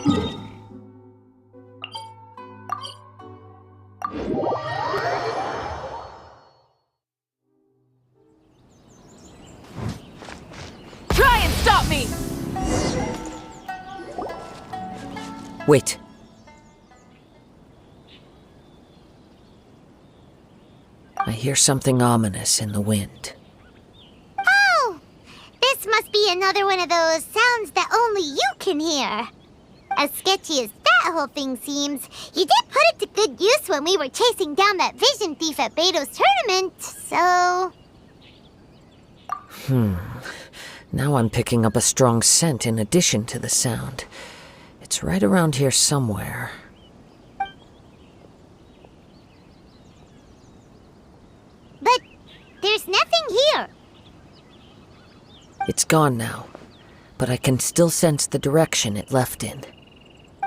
Try and stop me! Wait. I hear something ominous in the wind. Oh! This must be another one of those sounds that only you can hear. As sketchy as that whole thing seems, you did put it to good use when we were chasing down that vision thief at Beto's tournament, so... Now I'm picking up a strong scent in addition to the sound. It's right around here somewhere. But there's nothing here. It's gone now, but I can still sense the direction it left in.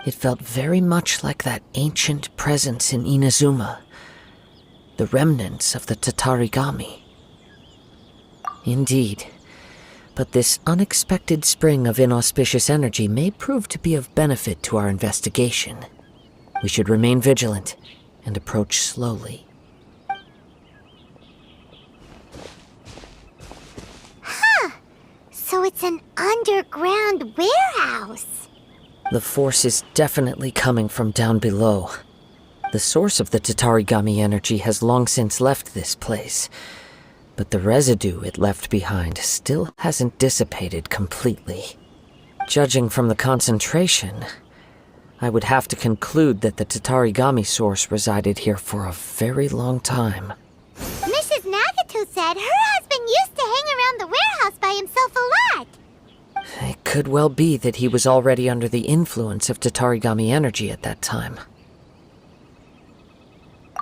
It felt very much like that ancient presence in Inazuma, the remnants of the Tatarigami. Indeed, but this unexpected spring of inauspicious energy may prove to be of benefit to our investigation. We should remain vigilant and approach slowly. So it's an underground warehouse. The force is definitely coming from down below. The source of the Tatarigami energy has long since left this place, but the residue it left behind still hasn't dissipated completely. Judging from the concentration, I would have to conclude that the Tatarigami source resided here for a very long time. Mrs. Nagato said her husband used to hang around the warehouse by himself a lot. It could well be that he was already under the influence of Tatarigami energy at that time.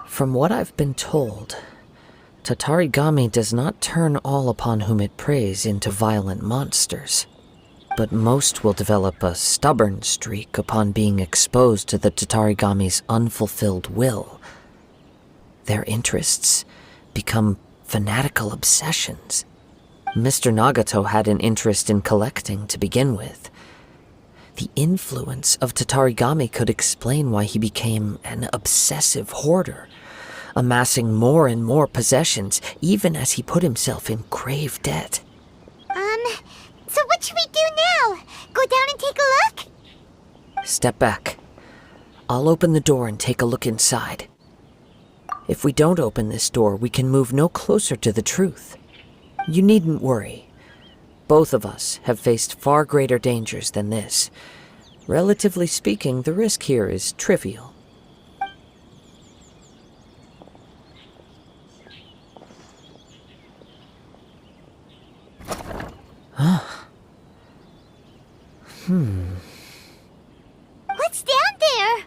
From what I've been told, Tatarigami does not turn all upon whom it preys into violent monsters, but most will develop a stubborn streak upon being exposed to the Tatarigami's unfulfilled will. Their interests become fanatical obsessions. Mr. Nagato had an interest in collecting to begin with. The influence of Tatarigami could explain why he became an obsessive hoarder, amassing more and more possessions, even as he put himself in grave debt. So what should we do now? Go down and take a look? Step back. I'll open the door and take a look inside. If we don't open this door, we can move no closer to the truth. You needn't worry. Both of us have faced far greater dangers than this. Relatively speaking, the risk here is trivial. What's down there?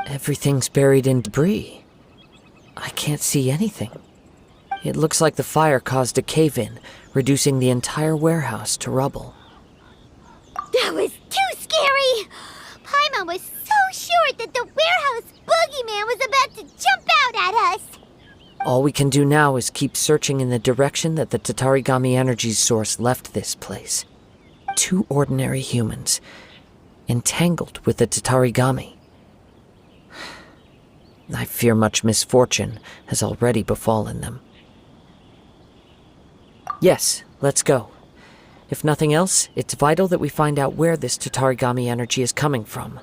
Everything's buried in debris. I can't see anything. It looks like the fire caused a cave-in, reducing the entire warehouse to rubble. That was too scary! Paimon was so sure that the warehouse boogeyman was about to jump out at us! All we can do now is keep searching in the direction that the Tatarigami energy's source left this place. 2 ordinary humans, entangled with the Tatarigami. I fear much misfortune has already befallen them. Yes, let's go. If nothing else, it's vital that we find out where this Tatarigami energy is coming from.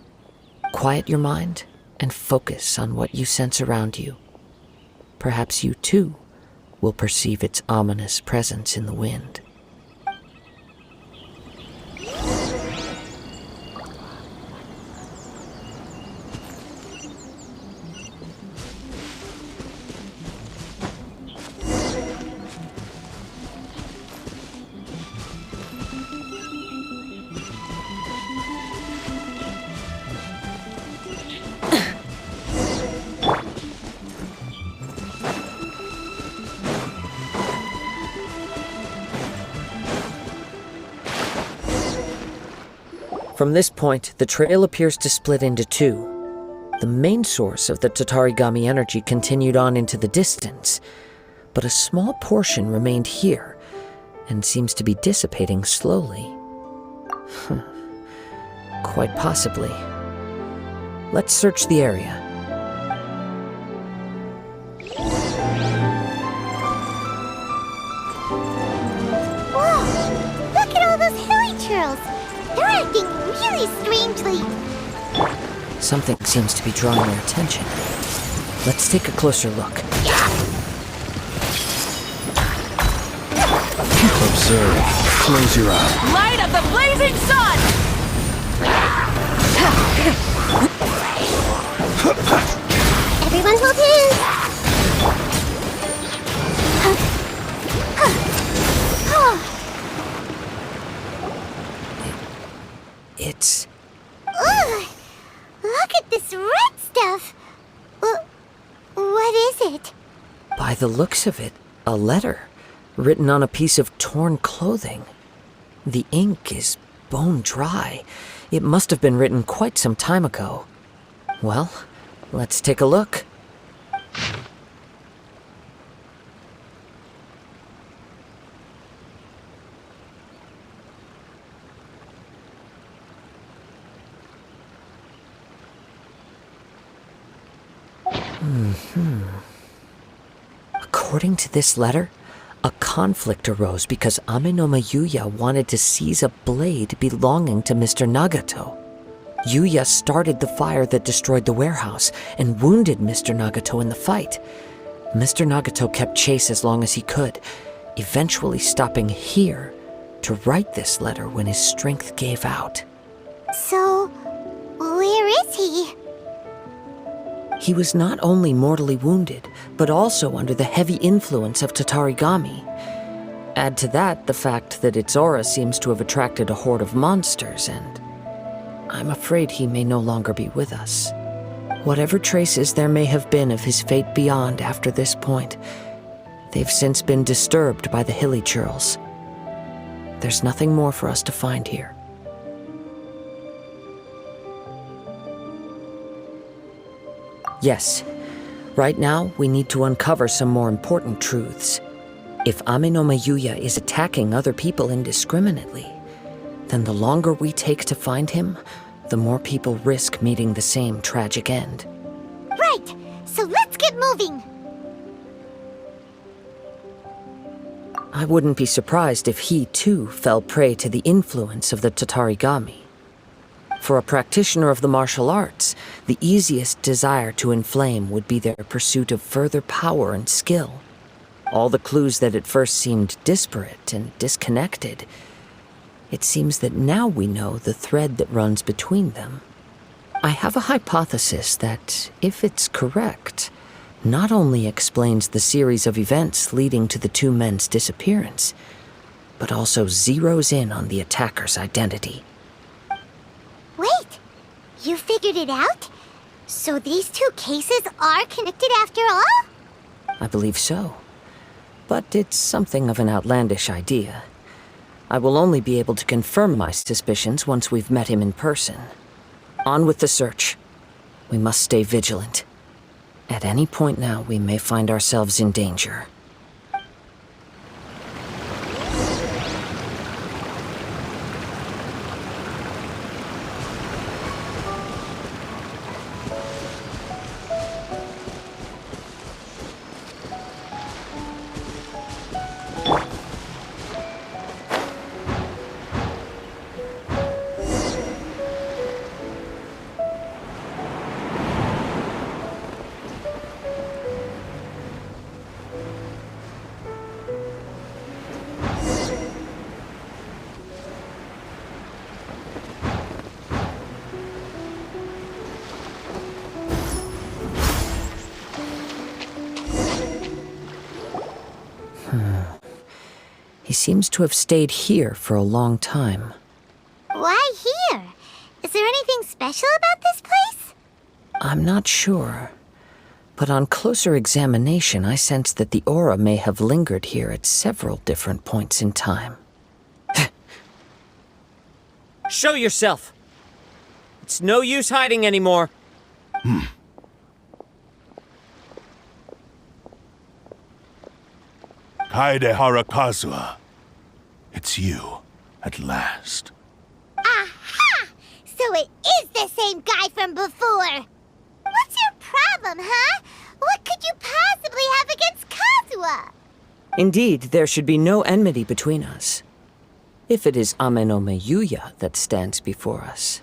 Quiet your mind and focus on what you sense around you. Perhaps you too will perceive its ominous presence in the wind. From this point, the trail appears to split into 2. The main source of the Tatarigami energy continued on into the distance, but a small portion remained here and seems to be dissipating slowly. Quite possibly. Let's search the area. Whoa! Look at all those hilly churls! They're acting really strangely. Something seems to be drawing their attention. Let's take a closer look. Observe. Close your eyes. Light of the blazing sun! Everyone hold hands. It's... Ugh! Look at this red stuff. What is it? By the looks of it, a letter written on a piece of torn clothing. The ink is bone dry. It must have been written quite some time ago. Well, let's take a look. According to this letter, a conflict arose because Amenoma Yuya wanted to seize a blade belonging to Mr. Nagato. Yuya started the fire that destroyed the warehouse and wounded Mr. Nagato in the fight. Mr. Nagato kept chase as long as he could, eventually stopping here to write this letter when his strength gave out. So, where is he? He was not only mortally wounded, but also under the heavy influence of Tatarigami. Add to that the fact that its aura seems to have attracted a horde of monsters, and I'm afraid he may no longer be with us. Whatever traces there may have been of his fate beyond after this point, they've since been disturbed by the hilly churls. There's nothing more for us to find here. Yes, right now we need to uncover some more important truths. If Amenoma Yuya is attacking other people indiscriminately, then the longer we take to find him, the more people risk meeting the same tragic end. Right, so let's get moving. I wouldn't be surprised if he too fell prey to the influence of the Tatarigami. For a practitioner of the martial arts, the easiest desire to inflame would be their pursuit of further power and skill. All the clues that at first seemed disparate and disconnected, it seems that now we know the thread that runs between them. I have a hypothesis that, if it's correct, not only explains the series of events leading to the two men's disappearance, but also zeroes in on the attacker's identity. Wait, you figured it out? So these two cases are connected after all? I believe so. But it's something of an outlandish idea. I will only be able to confirm my suspicions once we've met him in person. On with the search. We must stay vigilant. At any point now, we may find ourselves in danger. He seems to have stayed here for a long time. Why here? Is there anything special about this place? I'm not sure. But on closer examination, I sense that the aura may have lingered here at several different points in time. Show yourself! It's no use hiding anymore. Kaedehara Kazuha. It's you, at last. Aha! So it Indeed, there should be no enmity between us. If it is Ame-no-me Yuya that stands before us.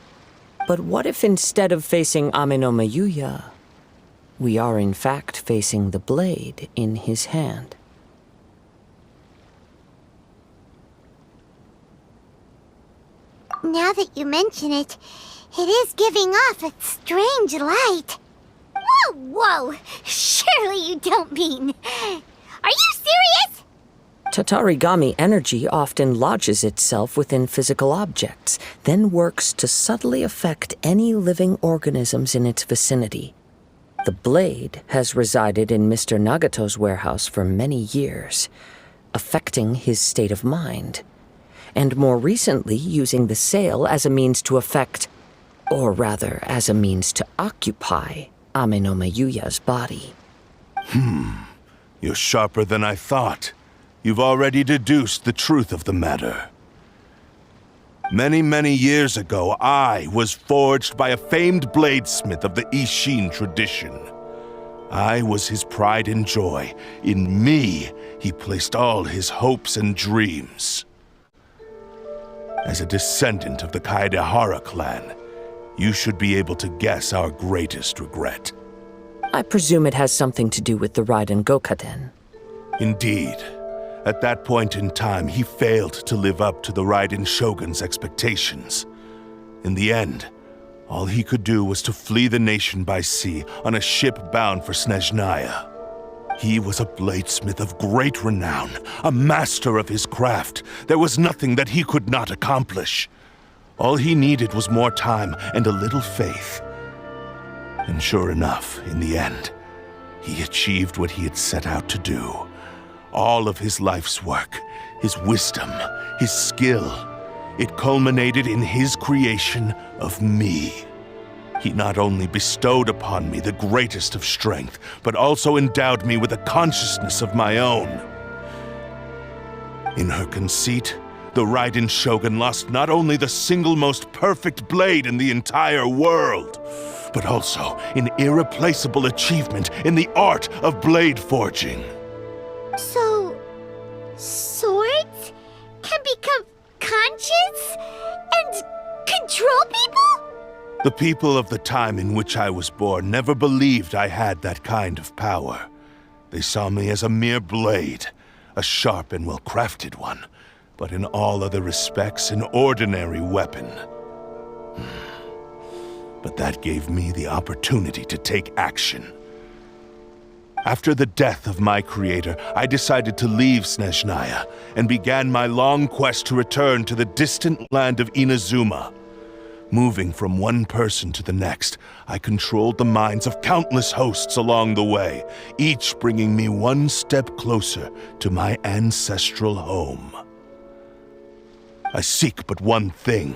But what if instead of facing Ame-no-me Yuya, we are in fact facing the blade in his hand? Now that you mention it, it is giving off a strange light. Whoa, whoa! Surely you don't mean... Are you serious? Tatarigami energy often lodges itself within physical objects, then works to subtly affect any living organisms in its vicinity. The blade has resided in Mr. Nagato's warehouse for many years, affecting his state of mind, and more recently using the sale as a means to affect, or rather as a means to occupy, Ame-no-me Yuya's body. You're sharper than I thought. You've already deduced the truth of the matter. Many, many years ago, I was forged by a famed bladesmith of the Ishin tradition. I was his pride and joy. In me, he placed all his hopes and dreams. As a descendant of the Kaedehara clan, you should be able to guess our greatest regret. I presume it has something to do with the Raiden Gokaden. Indeed. At that point in time, he failed to live up to the Raiden Shogun's expectations. In the end, all he could do was to flee the nation by sea on a ship bound for Snezhnaya. He was a bladesmith of great renown, a master of his craft. There was nothing that he could not accomplish. All he needed was more time and a little faith. And sure enough, in the end, he achieved what he had set out to do. All of his life's work, his wisdom, his skill, it culminated in his creation of me. He not only bestowed upon me the greatest of strength, but also endowed me with a consciousness of my own. In her conceit, the Raiden Shogun lost not only the single most perfect blade in the entire world, but also an irreplaceable achievement in the art of blade forging. So... swords can become conscious and control people? The people of the time in which I was born never believed I had that kind of power. They saw me as a mere blade, a sharp and well-crafted one, but in all other respects an ordinary weapon. But that gave me the opportunity to take action. After the death of my creator, I decided to leave Snezhnaya and began my long quest to return to the distant land of Inazuma. Moving from one person to the next, I controlled the minds of countless hosts along the way, each bringing me one step closer to my ancestral home. I seek but one thing: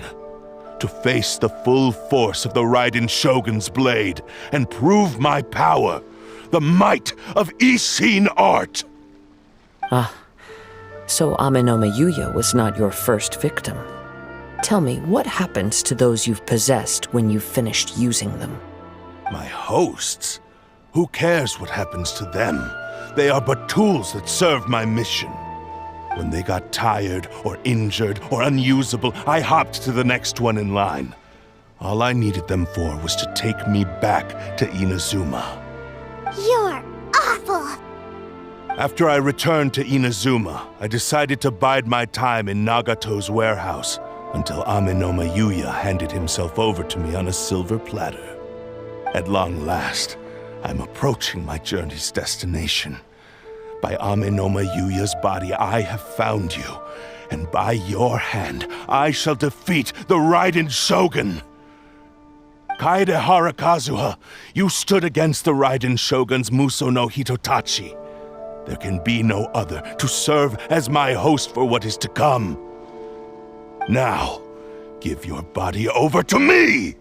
to face the full force of the Raiden Shogun's blade and prove my power, the might of Ishin art! So Ame-no-me Yuya was not your first victim. Tell me, what happens to those you've possessed when you've finished using them? My hosts? Who cares what happens to them? They are but tools that serve my mission. When they got tired, or injured, or unusable, I hopped to the next one in line. All I needed them for was to take me back to Inazuma. You're awful! After I returned to Inazuma, I decided to bide my time in Nagato's warehouse until Ame-no-me Yuya handed himself over to me on a silver platter. At long last, I'm approaching my journey's destination. By Ame-no-me Yuya's body, I have found you, and by your hand, I shall defeat the Raiden Shogun! Kaedehara Kazuha, you stood against the Raiden Shogun's Muso no Hitotachi. There can be no other to serve as my host for what is to come. Now, give your body over to me!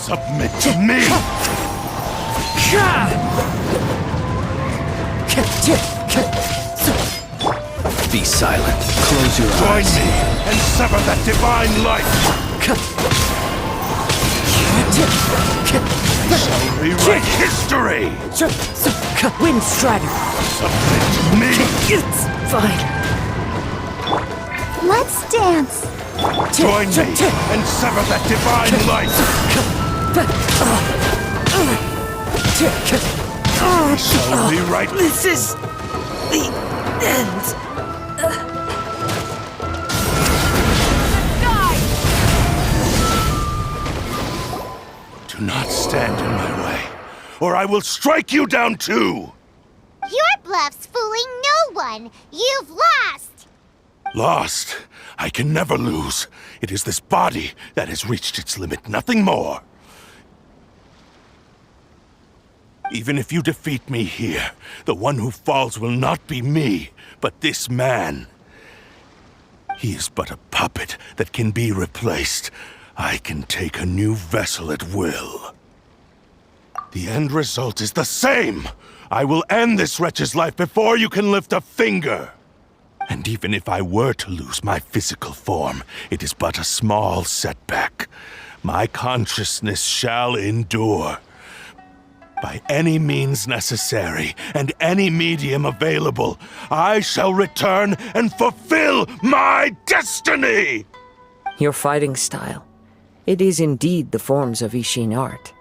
Submit to me! Be silent. Close your Join eyes. me and sever that divine light! Shall rewrite history! Wind Strider! Submit to me! It's fine. Let's dance. Join me and sever that divine light! We shall rewrite... This is the end. Do not stand in my way, or I will strike you down too! Your bluff's fooling no one. You've lost. Lost? I can never lose. It is this body that has reached its limit, nothing more. Even if you defeat me here, the one who falls will not be me, but this man. He is but a puppet that can be replaced. I can take a new vessel at will. The end result is the same! I will end this wretch's life before you can lift a finger! And even if I were to lose my physical form, it is but a small setback. My consciousness shall endure. By any means necessary, and any medium available, I shall return and fulfill my destiny! Your fighting style. It is indeed the forms of Ishin art.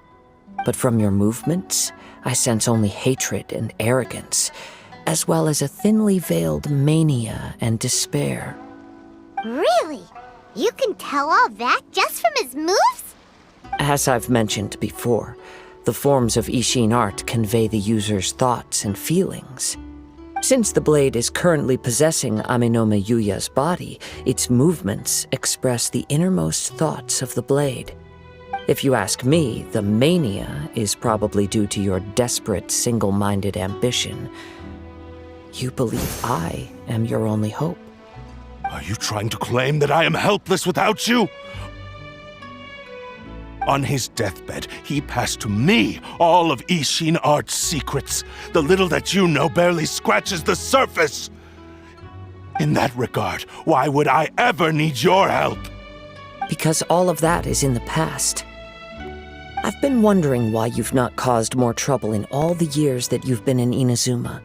But from your movements, I sense only hatred and arrogance, as well as a thinly veiled mania and despair. Really? You can tell all that just from his moves? As I've mentioned before, the forms of Ishin art convey the user's thoughts and feelings. Since the blade is currently possessing Aminome Yuya's body, its movements express the innermost thoughts of the blade. If you ask me, the mania is probably due to your desperate, single-minded ambition. You believe I am your only hope. Are you trying to claim that I am helpless without you? On his deathbed, he passed to me all of Ishin Art's secrets. The little that you know barely scratches the surface. In that regard, why would I ever need your help? Because all of that is in the past. I've been wondering why you've not caused more trouble in all the years that you've been in Inazuma.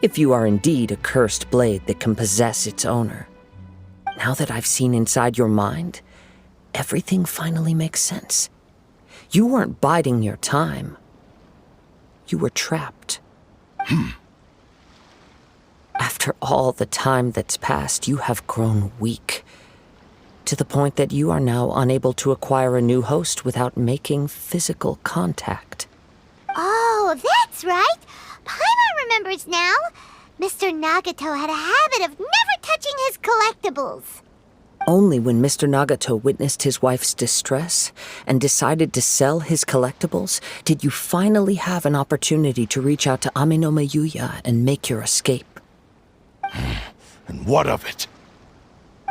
If you are indeed a cursed blade that can possess its owner. Now that I've seen inside your mind, everything finally makes sense. You weren't biding your time. You were trapped. After all the time that's passed, you have grown weak. To the point that you are now unable to acquire a new host without making physical contact. Oh, that's right. Paimon remembers now. Mr. Nagato had a habit of never touching his collectibles. Only when Mr. Nagato witnessed his wife's distress and decided to sell his collectibles did you finally have an opportunity to reach out to Aminome Yuya and make your escape. And what of it?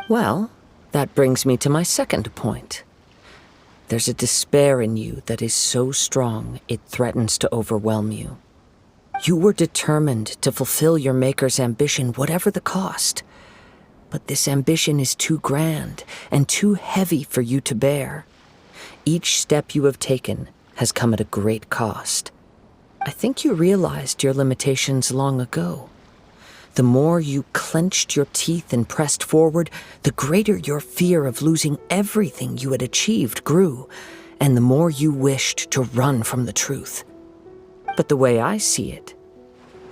Well, that brings me to my second point. There's a despair in you that is so strong it threatens to overwhelm you. You were determined to fulfill your maker's ambition, whatever the cost. But this ambition is too grand and too heavy for you to bear. Each step you have taken has come at a great cost. I think you realized your limitations long ago. The more you clenched your teeth and pressed forward, the greater your fear of losing everything you had achieved grew, and the more you wished to run from the truth. But the way I see it,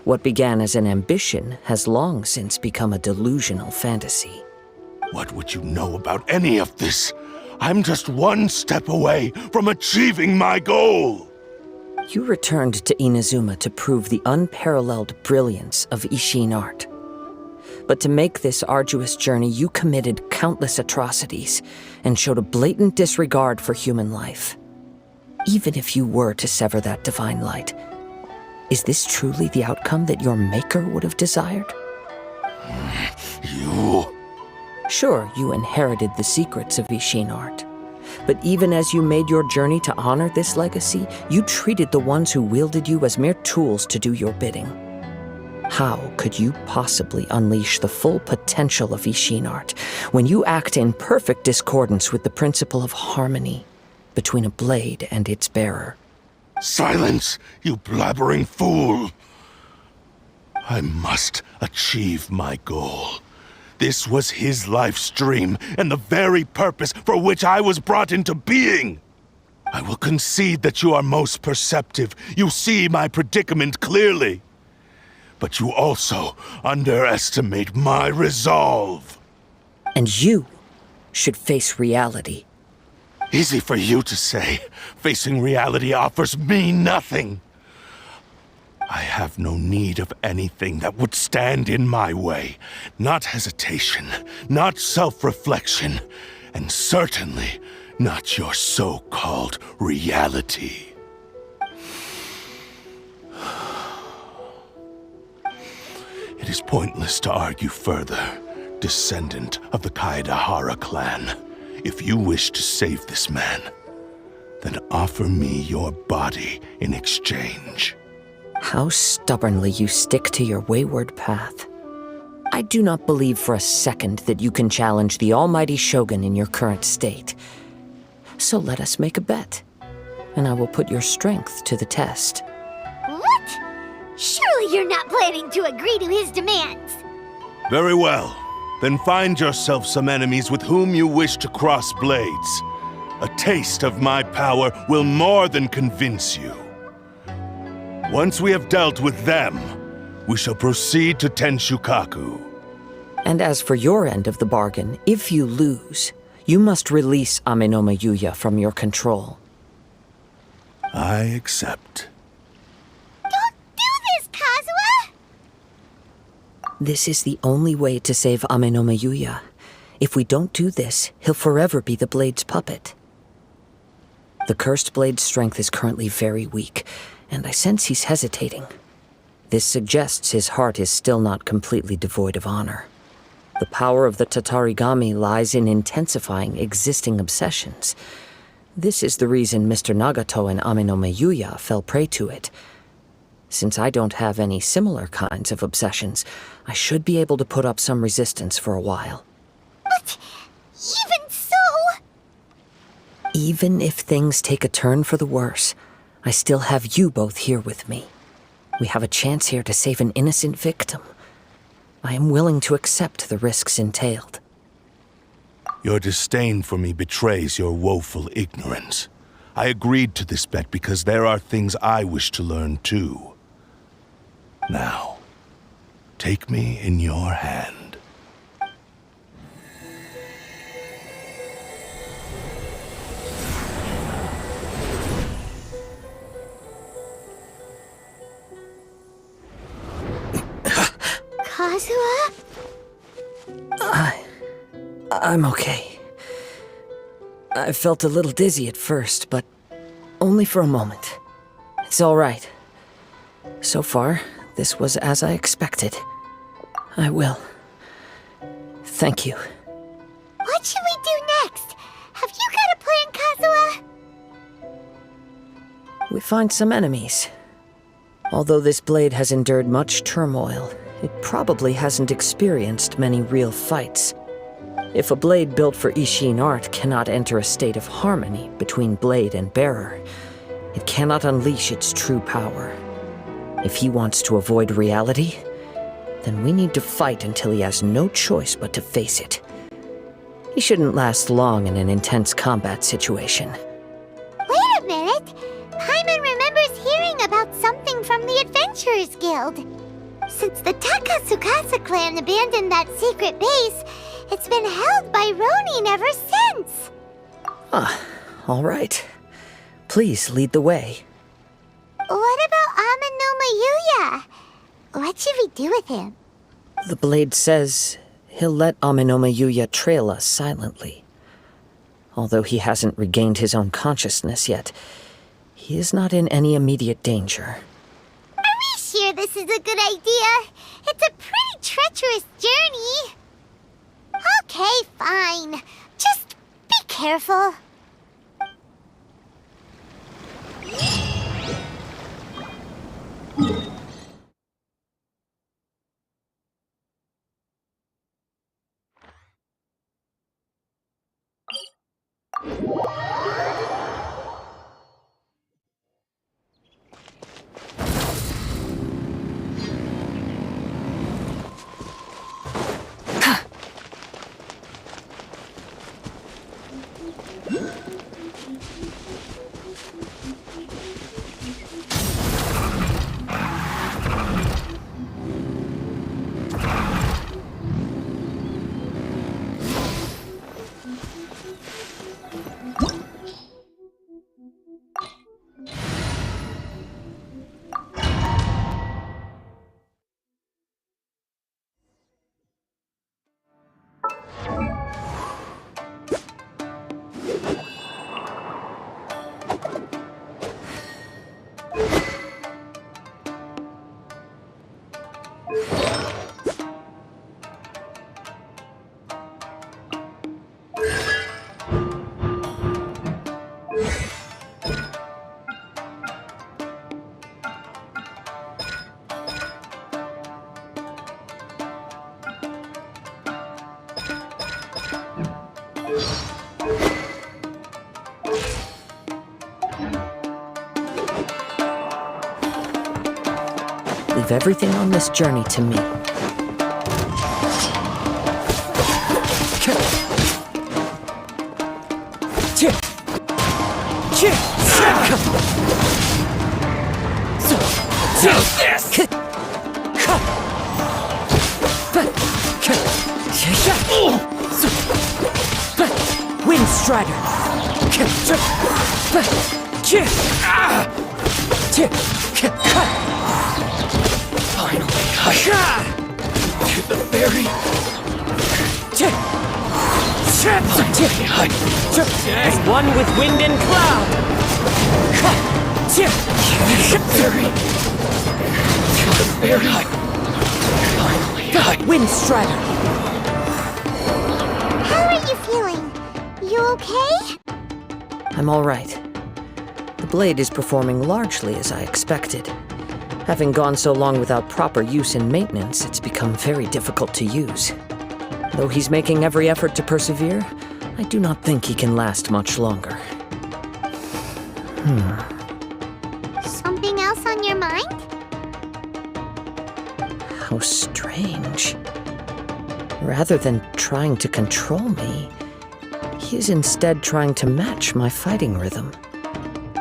what began as an ambition has long since become a delusional fantasy. What would you know about any of this? I'm just one step away from achieving my goal! You returned to Inazuma to prove the unparalleled brilliance of Ishin art. But to make this arduous journey, you committed countless atrocities and showed a blatant disregard for human life. Even if you were to sever that divine light, is this truly the outcome that your maker would have desired? You... Sure, you inherited the secrets of Ishin art, But even as you made your journey to honor this legacy, you treated the ones who wielded you as mere tools to do your bidding. How could you possibly unleash the full potential of Ishin art when you act in perfect discordance with the principle of harmony between a blade and its bearer? Silence, you blabbering fool! I must achieve my goal. This was his life's dream, and the very purpose for which I was brought into being. I will concede that you are most perceptive. You see my predicament clearly. But you also underestimate my resolve. And you should face reality. Easy for you to say. Facing reality offers me nothing. I have no need of anything that would stand in my way. Not hesitation, not self-reflection, and certainly not your so-called reality. It is pointless to argue further, descendant of the Kaedahara clan. If you wish to save this man, then offer me your body in exchange. How stubbornly you stick to your wayward path. I do not believe for a second that you can challenge the almighty Shogun in your current state. So let us make a bet, and I will put your strength to the test. What? Surely you're not planning to agree to his demands. Very well. Then find yourself some enemies with whom you wish to cross blades. A taste of my power will more than convince you. Once we have dealt with them, we shall proceed to Tenshukaku. And as for your end of the bargain, if you lose, you must release Amenoma Yuya from your control. I accept. Don't do this, Kazuha! This is the only way to save Amenoma Yuya. If we don't do this, he'll forever be the Blade's puppet. The Cursed Blade's strength is currently very weak, and I sense he's hesitating. This suggests his heart is still not completely devoid of honor. The power of the Tatarigami lies in intensifying existing obsessions. This is the reason Mr. Nagato and Amenoma Yuya fell prey to it. Since I don't have any similar kinds of obsessions, I should be able to put up some resistance for a while. But even so... Even if things take a turn for the worse, I still have you both here with me. We have a chance here to save an innocent victim. I am willing to accept the risks entailed. Your disdain for me betrays your woeful ignorance. I agreed to this bet because there are things I wish to learn too. Now, take me in your hand. Kazuha? I'm okay. I felt a little dizzy at first, but only for a moment. It's all right. So far, this was as I expected. I will. Thank you. What should we do next? Have you got a plan, Kazuha? We find some enemies. Although this blade has endured much turmoil, it probably hasn't experienced many real fights. If a blade built for Ishin art cannot enter a state of harmony between blade and bearer, it cannot unleash its true power. If he wants to avoid reality, then we need to fight until he has no choice but to face it. He shouldn't last long in an intense combat situation. Wait a minute! Paimon remembers hearing about something from the Adventurers Guild. Since the Takasukasa clan abandoned that secret base, it's been held by Ronin ever since. All right. Please lead the way. What about Amenoma Yuya? What should we do with him? The blade says he'll let Amenoma Yuya trail us silently. Although he hasn't regained his own consciousness yet, he is not in any immediate danger. Are we sure this is a good idea? It's a pretty treacherous journey. Okay, fine. Just be careful. Leave everything on this journey to me. Wind Strider! Finally, to the very As one with wind and cloud! finally. Wind Strider! How are you feeling? You okay? I'm all right. The blade is performing largely as I expected. Having gone so long without proper use and maintenance, it's become very difficult to use. Though he's making every effort to persevere, I do not think he can last much longer. Something else on your mind? How strange. Rather than trying to control me, he is instead trying to match my fighting rhythm.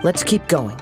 Let's keep going.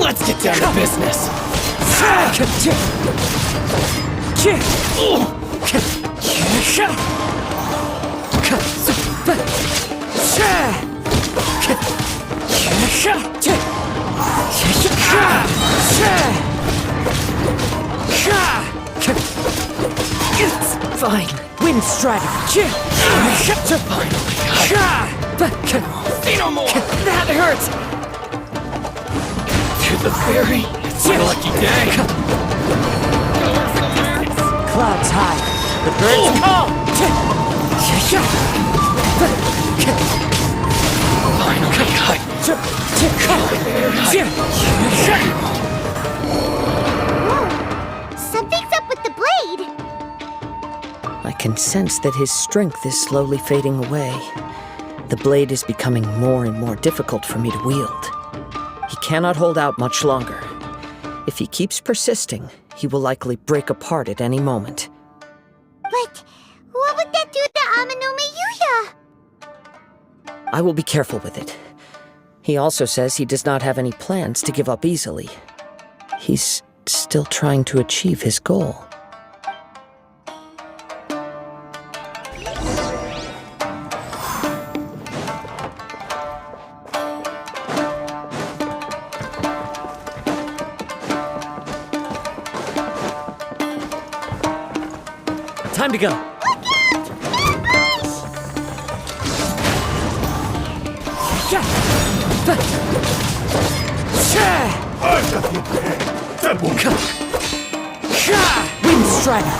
Let's get down to business. Fine. Wind Strider! Say no more. That hurts! To the ferry. It's my lucky day. Clouds high. The birds call! Something's up with the blade! I can sense that his strength is slowly fading away. The blade is becoming more and more difficult for me to wield. He cannot hold out much longer. If he keeps persisting, he will likely break apart at any moment. But what would that do to Amanome Yuya? I will be careful with it. He also says he does not have any plans to give up easily. He's still trying to achieve his goal. Time to go. Wind Strider!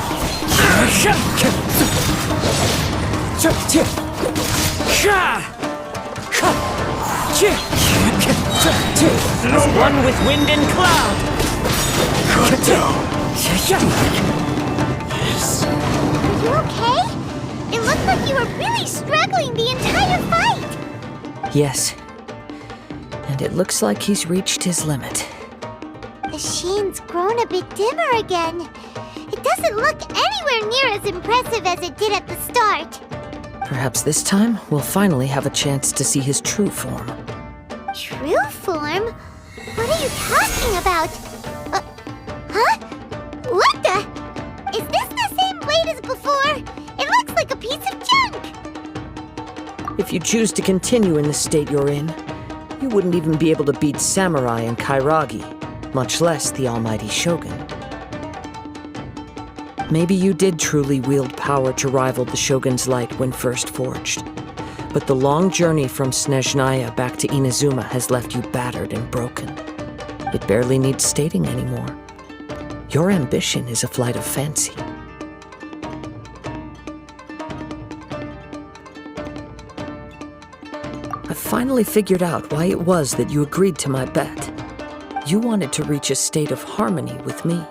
One with wind and cloud. Are you okay? It looked like you were really struggling the entire fight. Yes. And it looks like he's reached his limit. The sheen's grown a bit dimmer again. It doesn't look anywhere near as impressive as it did at the start. Perhaps this time we'll finally have a chance to see his true form. True form? What are you talking about? Huh? What the? Is this the same blade as before? It looks like a piece of junk! If you choose to continue in the state you're in, you wouldn't even be able to beat Samurai and Kairagi, much less the almighty Shogun. Maybe you did truly wield power to rival the Shogun's light when first forged. But the long journey from Snezhnaya back to Inazuma has left you battered and broken. It barely needs stating anymore. Your ambition is a flight of fancy. I finally figured out why it was that you agreed to my bet. You wanted to reach a state of harmony with me.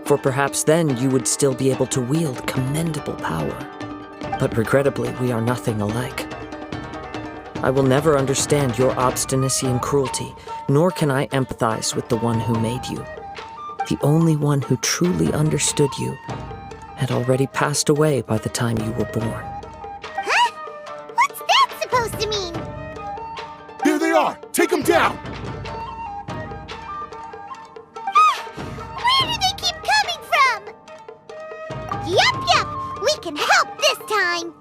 For perhaps then you would still be able to wield commendable power. But regrettably, we are nothing alike. I will never understand your obstinacy and cruelty, nor can I empathize with the one who made you. The only one who truly understood you had already passed away by the time you were born. Huh? What's that supposed to mean? Here they are! Take them down! Where do they keep coming from? Yup, we can help this time.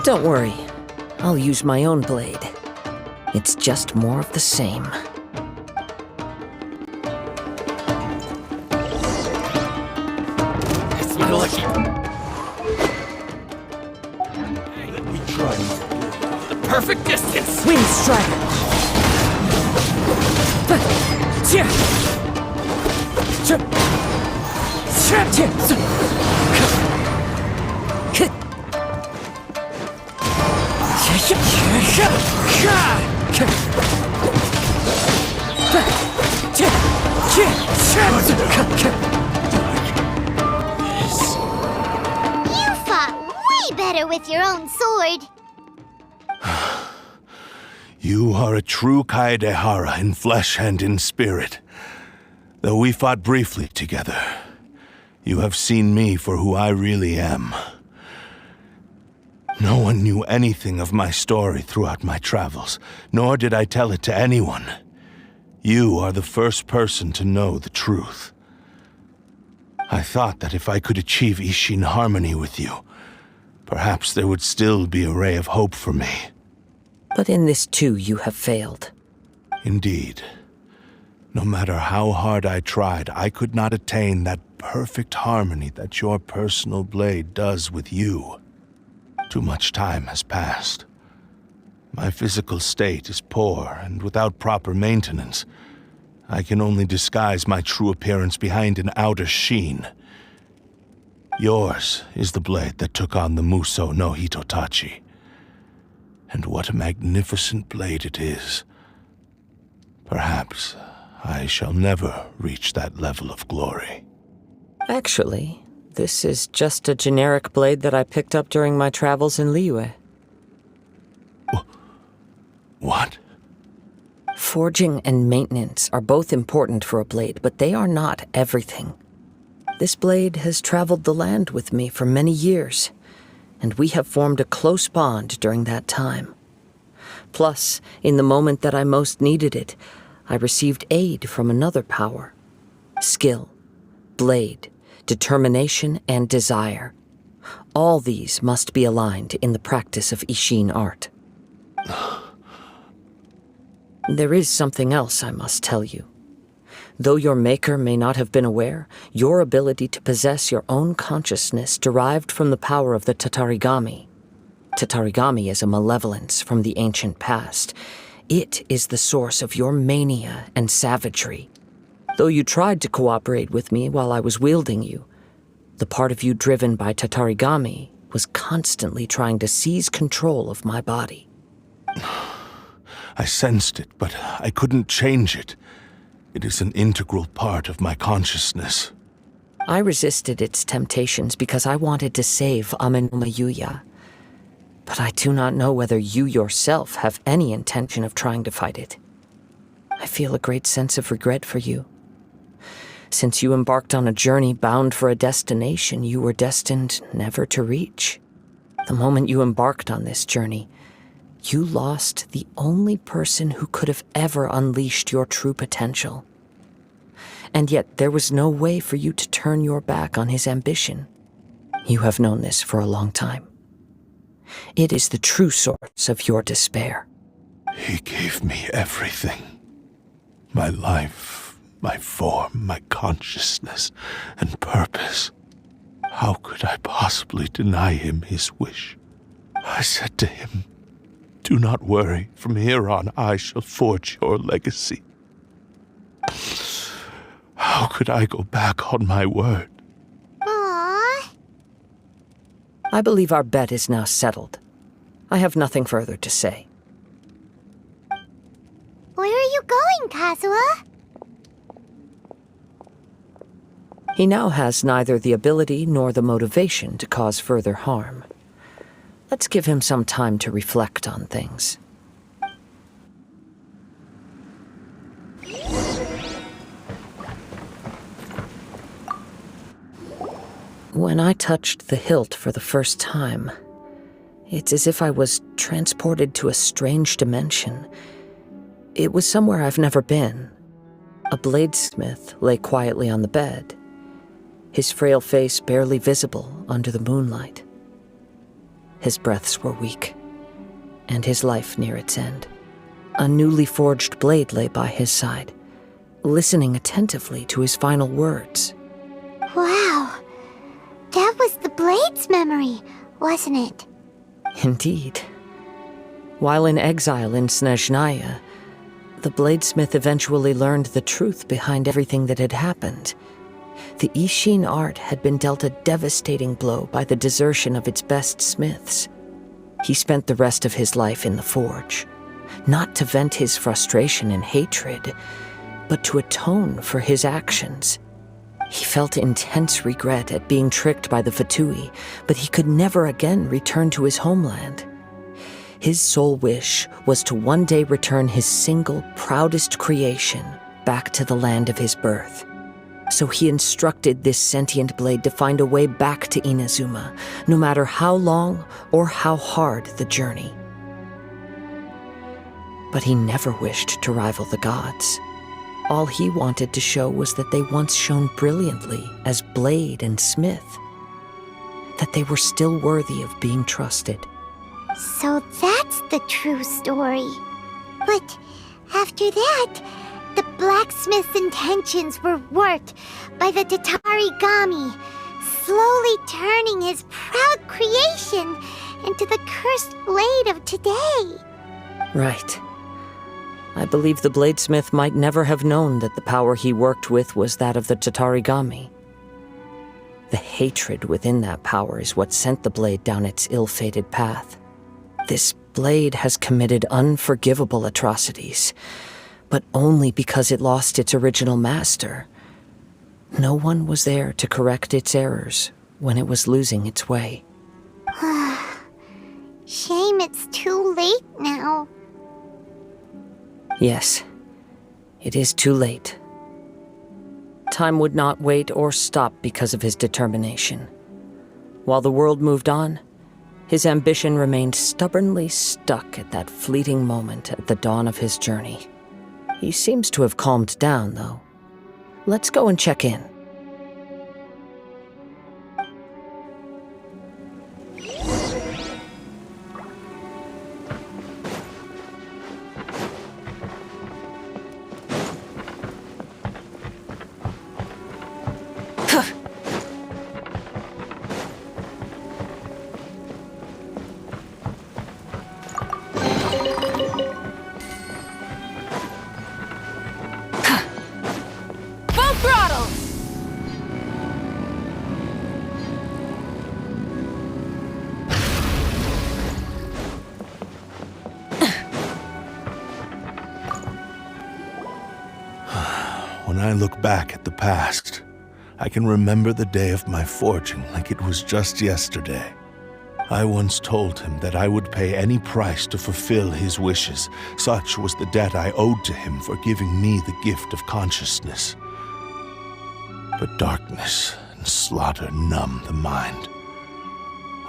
Don't worry, I'll use my own blade. It's just more of the same. It's my lucky. Let me try. The perfect distance. Wind Strider! You fought way better with your own sword. You are a true Kaedehara in flesh and in spirit. Though we fought briefly together, you have seen me for who I really am. No one knew anything of my story throughout my travels, nor did I tell it to anyone. You are the first person to know the truth. I thought that if I could achieve Ishin harmony with you, perhaps there would still be a ray of hope for me. But in this too, you have failed. Indeed. No matter how hard I tried, I could not attain that perfect harmony that your personal blade does with you. Too much time has passed. My physical state is poor, and without proper maintenance, I can only disguise my true appearance behind an outer sheen. Yours is the blade that took on the Muso no Hitotachi. And what a magnificent blade it is. Perhaps I shall never reach that level of glory. Actually, this is just a generic blade that I picked up during my travels in Liyue. What? Forging and maintenance are both important for a blade, but they are not everything. This blade has traveled the land with me for many years, and we have formed a close bond during that time. Plus, in the moment that I most needed it, I received aid from another power. Skill, blade, determination, and desire. All these must be aligned in the practice of Ishin art. There is something else I must tell you. Though your maker may not have been aware, your ability to possess your own consciousness derived from the power of the Tatarigami. Tatarigami is a malevolence from the ancient past. It is the source of your mania and savagery. Though you tried to cooperate with me while I was wielding you, the part of you driven by Tatarigami was constantly trying to seize control of my body. I sensed it, but I couldn't change it. It is an integral part of my consciousness. I resisted its temptations because I wanted to save Amenoma Yuya. But I do not know whether you yourself have any intention of trying to fight it. I feel a great sense of regret for you. Since you embarked on a journey bound for a destination you were destined never to reach. The moment you embarked on this journey, you lost the only person who could have ever unleashed your true potential. And yet there was no way for you to turn your back on his ambition. You have known this for a long time. It is the true source of your despair. He gave me everything. My life, my form, my consciousness, and purpose. How could I possibly deny him his wish? I said to him, "Do not worry. From here on, I shall forge your legacy." How could I go back on my word? Aww. I believe our bet is now settled. I have nothing further to say. Where are you going, Kazuha? He now has neither the ability nor the motivation to cause further harm. Let's give him some time to reflect on things. When I touched the hilt for the first time, it's as if I was transported to a strange dimension. It was somewhere I've never been. A bladesmith lay quietly on the bed, his frail face barely visible under the moonlight. His breaths were weak, and his life near its end. A newly forged blade lay by his side, listening attentively to his final words. Wow. That was the Blade's memory, wasn't it? Indeed. While in exile in Snezhnaya, the bladesmith eventually learned the truth behind everything that had happened. The Ishin art had been dealt a devastating blow by the desertion of its best smiths. He spent the rest of his life in the forge, not to vent his frustration and hatred, but to atone for his actions. He felt intense regret at being tricked by the Fatui, but he could never again return to his homeland. His sole wish was to one day return his single, proudest creation back to the land of his birth. So he instructed this sentient blade to find a way back to Inazuma, no matter how long or how hard the journey. But he never wished to rival the gods. All he wanted to show was that they once shone brilliantly as blade and smith, that they were still worthy of being trusted. So that's the true story. But after that, the blacksmith's intentions were worked by the Tatarigami, slowly turning his proud creation into the cursed blade of today. Right. I believe the bladesmith might never have known that the power he worked with was that of the Tatarigami. The hatred within that power is what sent the blade down its ill-fated path. This blade has committed unforgivable atrocities, but only because it lost its original master. No one was there to correct its errors when it was losing its way. Shame it's too late now. Yes, it is too late. Time would not wait or stop because of his determination. While the world moved on, his ambition remained stubbornly stuck at that fleeting moment at the dawn of his journey. He seems to have calmed down, though. Let's go and check in. When I look back at the past, I can remember the day of my forging like it was just yesterday. I once told him that I would pay any price to fulfill his wishes. Such was the debt I owed to him for giving me the gift of consciousness. But darkness and slaughter numb the mind.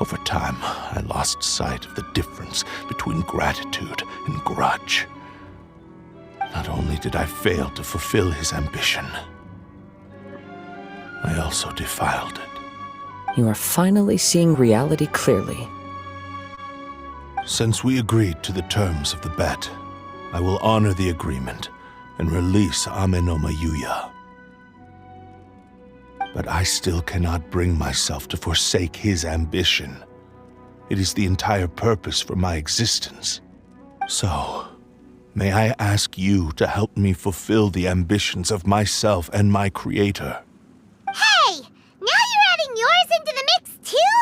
Over time, I lost sight of the difference between gratitude and grudge. Not only did I fail to fulfill his ambition, I also defiled it. You are finally seeing reality clearly. Since we agreed to the terms of the bet, I will honor the agreement and release Amenoma Yuya. But I still cannot bring myself to forsake his ambition. It is the entire purpose for my existence. So, may I ask you to help me fulfill the ambitions of myself and my creator? Hey! Now you're adding yours into the mix, too?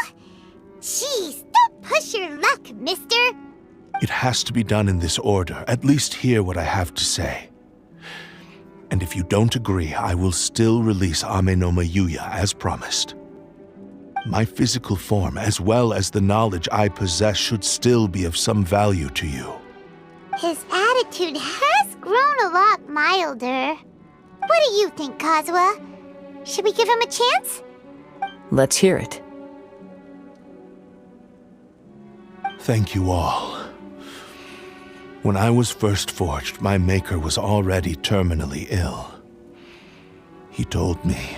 Jeez, don't push your luck, mister. It has to be done in this order. At least hear what I have to say. And if you don't agree, I will still release Amenoma Yuya as promised. My physical form, as well as the knowledge I possess, should still be of some value to you. His attitude has grown a lot milder. What do you think, Kazuha? Should we give him a chance? Let's hear it. Thank you all. When I was first forged, my maker was already terminally ill. He told me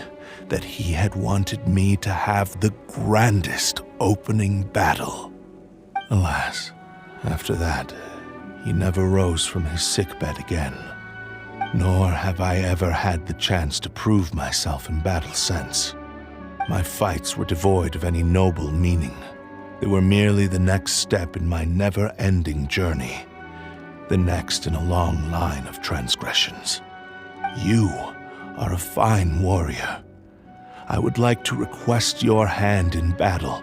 that he had wanted me to have the grandest opening battle. Alas, after that, he never rose from his sickbed again. Nor have I ever had the chance to prove myself in battle since. My fights were devoid of any noble meaning. They were merely the next step in my never-ending journey. The next in a long line of transgressions. You are a fine warrior. I would like to request your hand in battle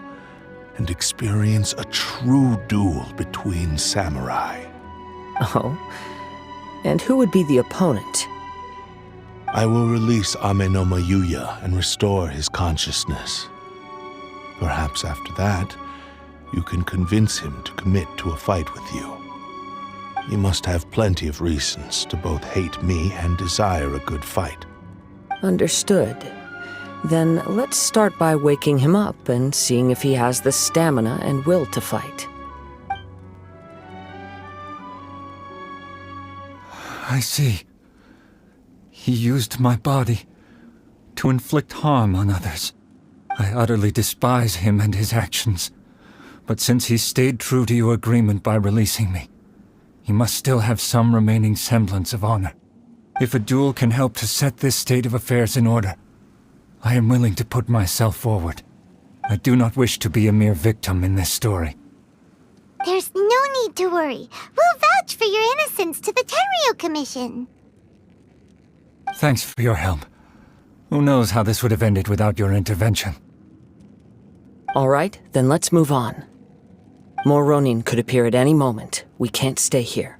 and experience a true duel between samurai. Oh? And who would be the opponent? I will release Amenoma Yuya and restore his consciousness. Perhaps after that, you can convince him to commit to a fight with you. You must have plenty of reasons to both hate me and desire a good fight. Understood. Then let's start by waking him up and seeing if he has the stamina and will to fight. I see. He used my body to inflict harm on others. I utterly despise him and his actions. But since he stayed true to your agreement by releasing me, he must still have some remaining semblance of honor. If a duel can help to set this state of affairs in order, I am willing to put myself forward. I do not wish to be a mere victim in this story. There's no need to worry. We'll vouch for your innocence to the Tenryu Commission. Thanks for your help. Who knows how this would have ended without your intervention? All right, then let's move on. More Ronin could appear at any moment. We can't stay here.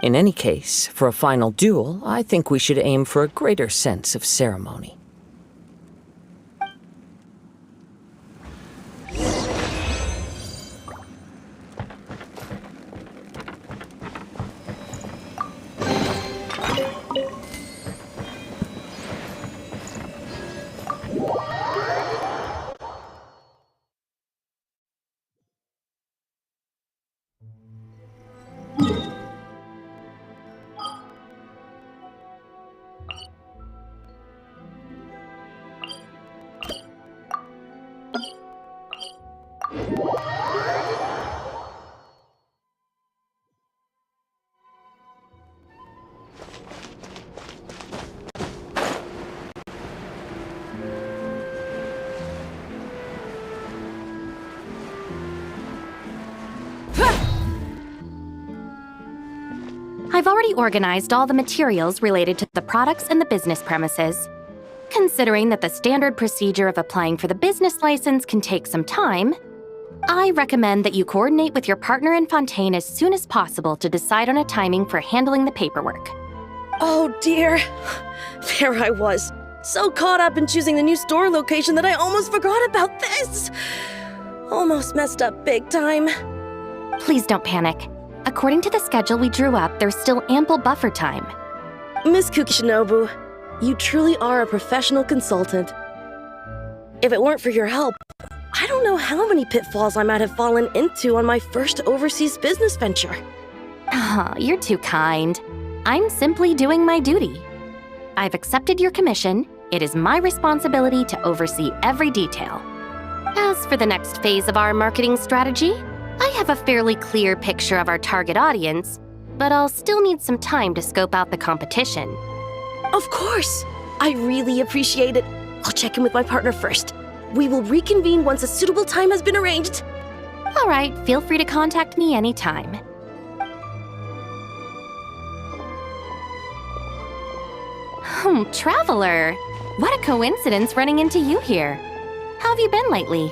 In any case, for a final duel, I think we should aim for a greater sense of ceremony. I've already organized all the materials related to the products and the business premises. Considering that the standard procedure of applying for the business license can take some time, I recommend that you coordinate with your partner in Fontaine as soon as possible to decide on a timing for handling the paperwork. Oh dear. There I was, so caught up in choosing the new store location that I almost forgot about this. Almost messed up big time. Please don't panic. According to the schedule we drew up, there's still ample buffer time. Miss Kukishinobu, you truly are a professional consultant. If it weren't for your help, I don't know how many pitfalls I might have fallen into on my first overseas business venture. Oh, you're too kind. I'm simply doing my duty. I've accepted your commission. It is my responsibility to oversee every detail. As for the next phase of our marketing strategy, I have a fairly clear picture of our target audience, but I'll still need some time to scope out the competition. Of course! I really appreciate it. I'll check in with my partner first. We will reconvene once a suitable time has been arranged. All right, feel free to contact me anytime. Traveler! What a coincidence running into you here. How have you been lately?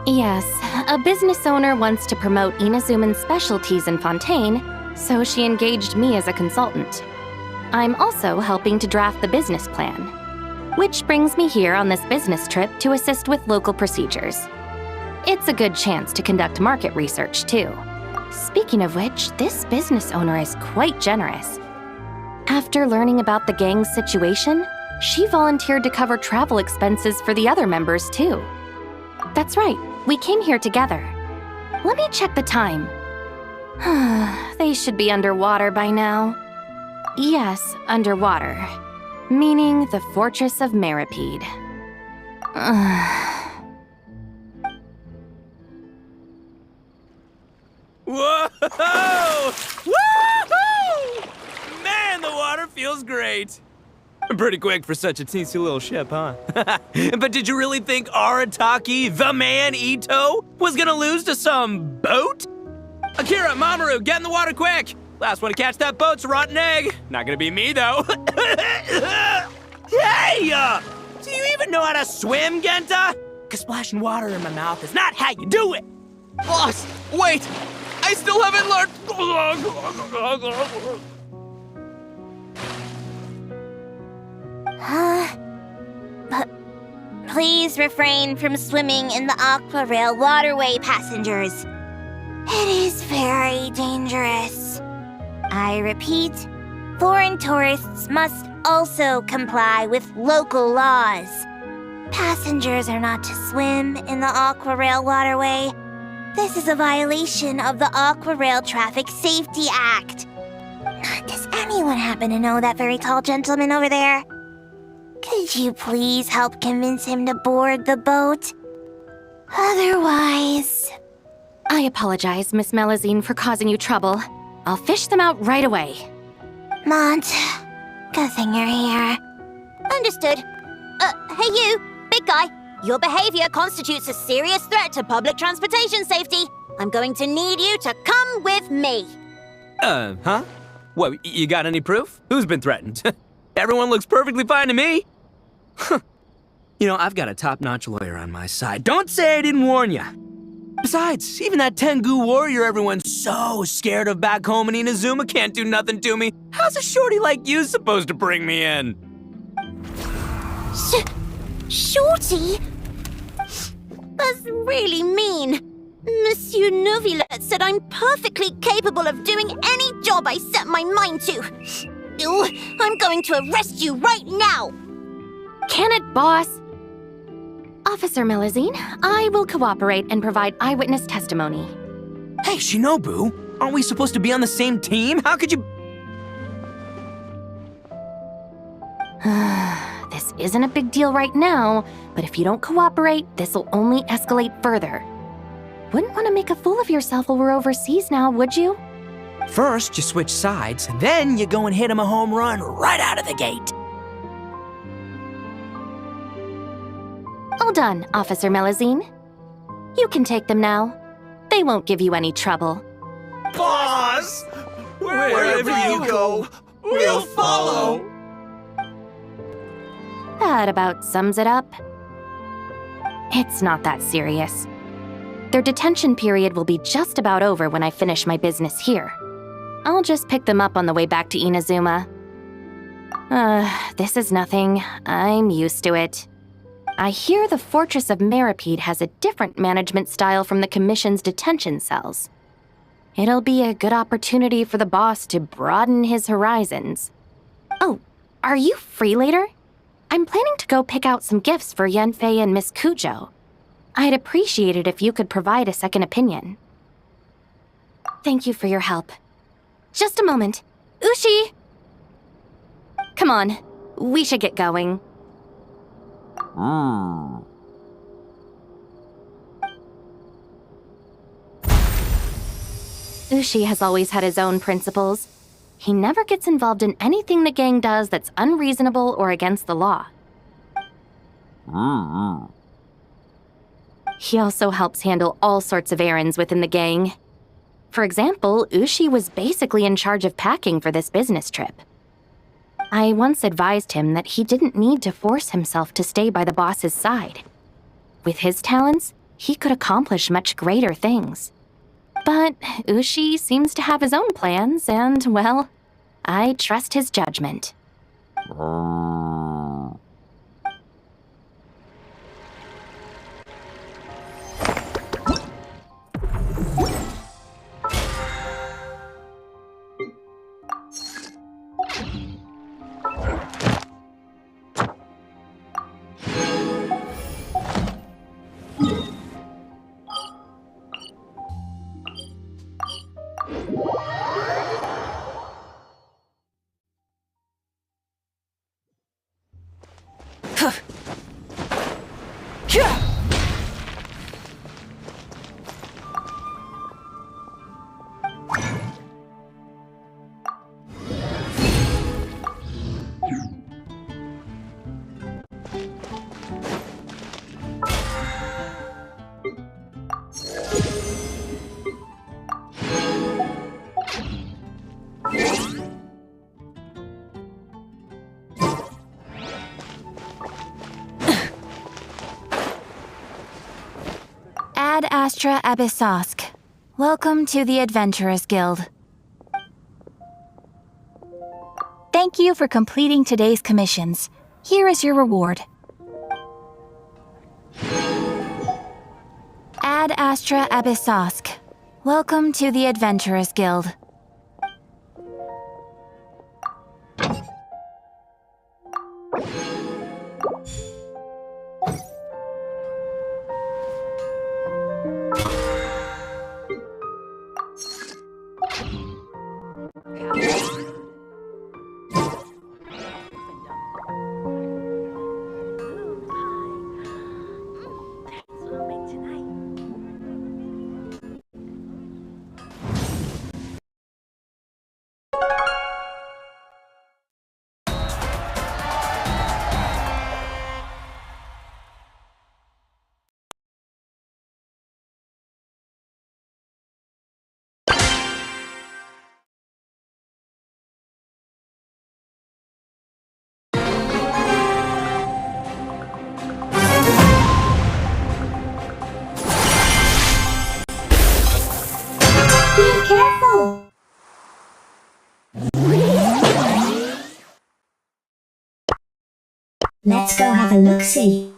Yes, a business owner wants to promote Inazuman's specialties in Fontaine, so she engaged me as a consultant. I'm also helping to draft the business plan, which brings me here on this business trip to assist with local procedures. It's a good chance to conduct market research, too. Speaking of which, this business owner is quite generous. After learning about the gang's situation, she volunteered to cover travel expenses for the other members, too. That's right, we came here together. Let me check the time. They should be underwater by now. Yes, underwater. Meaning the Fortress of Meripede. Whoa! Woo-hoo! Man, the water feels great. Pretty quick for such a teensy little ship, huh? But did you really think Arataki, the man Ito, was gonna lose to some boat? Akira, Mamoru, get in the water quick! Last one to catch that boat's a rotten egg. Not gonna be me, though. Hey! Do you even know how to swim, Genta? 'Cause splashing water in my mouth is not how you do it! Boss, wait! I still haven't learned... But please refrain from swimming in the Aqua Rail waterway, passengers. It is very dangerous. I repeat, foreign tourists must also comply with local laws. Passengers are not to swim in the Aqua Rail waterway. This is a violation of the Aqua Rail Traffic Safety Act. Does anyone happen to know that very tall gentleman over there? Could you please help convince him to board the boat? Otherwise... I apologize, Miss Melazine, for causing you trouble. I'll fish them out right away. Mont, good thing you're here. Understood. Hey you, big guy. Your behavior constitutes a serious threat to public transportation safety. I'm going to need you to come with me. Huh? What, you got any proof? Who's been threatened? Everyone looks perfectly fine to me. You know, I've got a top-notch lawyer on my side. Don't say I didn't warn ya. Besides, even that Tengu warrior everyone's so scared of back home in Inazuma can't do nothing to me. How's a shorty like you supposed to bring me in? Shorty? That's really mean. Monsieur Neuvillette said I'm perfectly capable of doing any job I set my mind to. Ew, I'm going to arrest you right now! Can it, boss? Officer Melazine, I will cooperate and provide eyewitness testimony. Hey, Shinobu, aren't we supposed to be on the same team? How could you... This isn't a big deal right now, but if you don't cooperate, this'll only escalate further. Wouldn't want to make a fool of yourself while we're overseas now, would you? First, you switch sides, and then you go and hit him a home run right out of the gate. All done, Officer Melazine. You can take them now. They won't give you any trouble. Boss! Wherever you go, we'll follow. That about sums it up. It's not that serious. Their detention period will be just about over when I finish my business here. I'll just pick them up on the way back to Inazuma. This is nothing. I'm used to it. I hear the Fortress of Meripede has a different management style from the Commission's detention cells. It'll be a good opportunity for the boss to broaden his horizons. Oh, are you free later? I'm planning to go pick out some gifts for Yanfei and Miss Kujo. I'd appreciate it if you could provide a second opinion. Thank you for your help. Just a moment. Ushi! Come on, we should get going. Ushi has always had his own principles. He never gets involved in anything the gang does that's unreasonable or against the law. He also helps handle all sorts of errands within the gang. For example, Ushi was basically in charge of packing for this business trip. I once advised him that he didn't need to force himself to stay by the boss's side. With his talents, he could accomplish much greater things. But Ushi seems to have his own plans, and, well, I trust his judgment. Ad Astra Abyssosk. Welcome to the Adventurers Guild. Thank you for completing today's commissions. Here is your reward. Ad Astra Abyssosk. Welcome to the Adventurers Guild. Let's go have a look-see.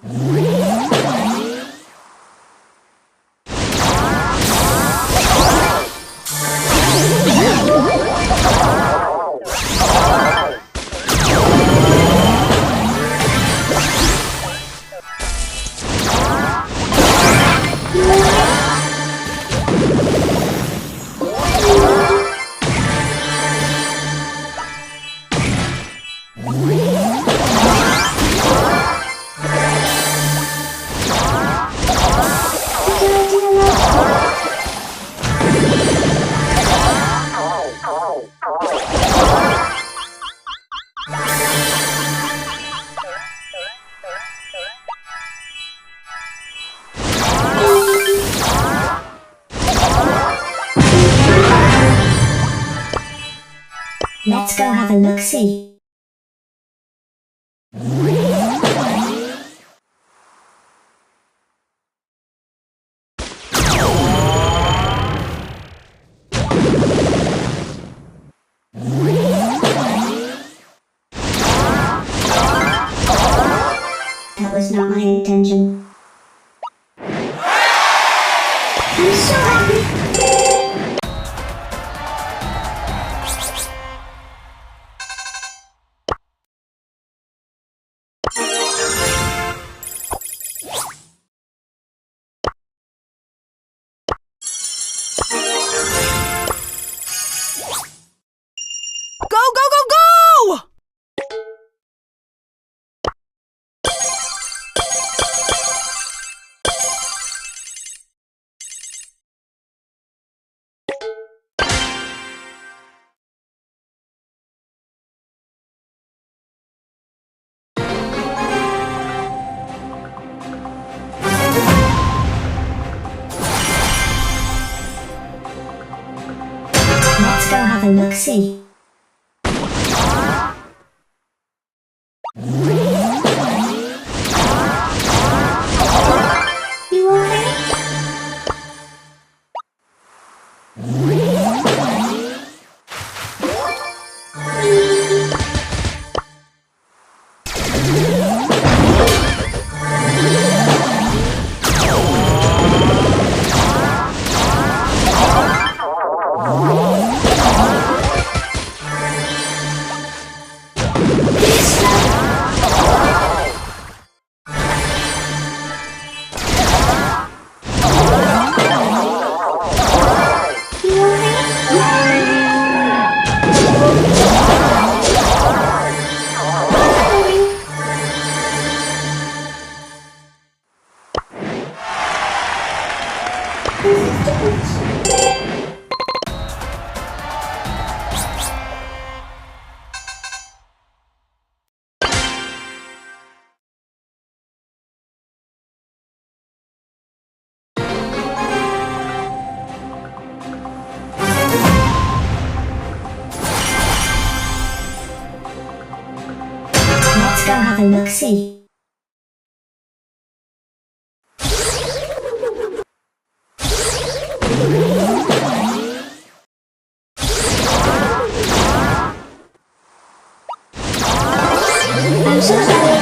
Let's go have a look-see. not my intention. I'm so happy. Go, go, go, go! Let's go have a look-see. You okay? Let's go have a look-see. I'm so sorry.